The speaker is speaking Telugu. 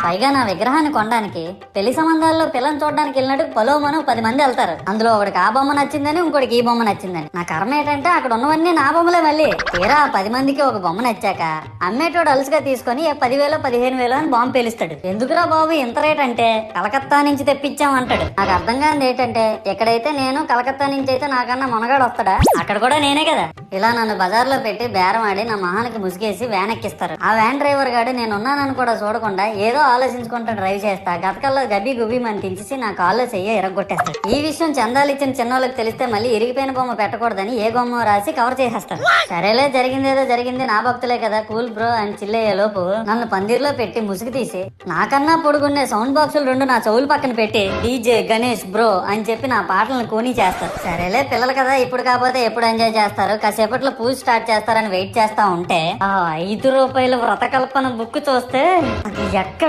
పైగా నా విగ్రహాన్ని కొనడానికి పెళ్లి సంబంధాల్లో పిల్లని చూడడానికి వెళ్ళినట్టు పొలోమను 10 మంది వెళ్తారు. అందులో ఒకడికి ఆ బొమ్మ నచ్చిందని, ఇంకోటికి ఈ బొమ్మ నచ్చిందని. నా కర్మ ఏంటంటే అక్కడ ఉన్నవన్నీ నా బొమ్మలే. మళ్ళీ తీరా 10 మందికి ఒక బొమ్మ నచ్చాక అమ్మేటోడు అలుసుగా తీసుకొని 10,000 15,000 అని బాంబు పేలుస్తాడు. ఎందుకురా బాబు ఇంత రేట్ అంటే కలకత్తా నుంచి తెప్పించాం అంటాడు. నాకు అర్థం కానిది ఏంటంటే ఎక్కడైతే నేను కలకత్తా నుంచి అయితే నాకన్నా మొనగాడు వస్తాడా, అక్కడ కూడా నేనే కదా. ఇలా నన్ను బజార్లో పెట్టి బేరం ఆడి నా మొహానికి ముసుగేసి వ్యాన్ ఎక్కిస్తారు. ఆ వ్యాన్ డ్రైవర్ గాడు నేను ఉన్నానని కూడా చూడకుండా ఏదో ఆలోచించుకుంటూ డ్రైవ్ చేస్తా గతకల్లో గబ్బి గుబ్బి అని తించేసి నా కాల్లో చెయ్యి ఎరగొట్టేస్తాడు. ఈ విషయం చందాలు ఇచ్చిన చిన్నోళ్ళకి తెలిస్తే మళ్ళీ ఇరిగిపోయిన బొమ్మ పెట్టకూడదని ఏ బొమ్మ రాసి కవర్ చేసేస్తాడు. సరేలే జరిగిందేదో జరిగింది, నా భక్తులే కదా కూల్ బ్రో అని చిల్లయ్యే లోపు నన్ను పందిర్లో పెట్టి ముసుగు తీసి నాకన్నా పొడుగుండే సౌండ్ బాక్సులు 2 నా చెవులు పక్కన పెట్టి డీజే గణేష్ బ్రో అని చెప్పి నా పాటలను కూని చేస్తారు. సరేలే పిల్లలు కదా ఇప్పుడు కాకపోతే ఎప్పుడు ఎంజాయ్ చేస్తారు, కాసేపట్లో పూజ స్టార్ట్ చేస్తారని వెయిట్ చేస్తా ఉంటే ఆ 5 రూపాయల వ్రతకల్పన బుక్ చూస్తే అది ఎక్కడ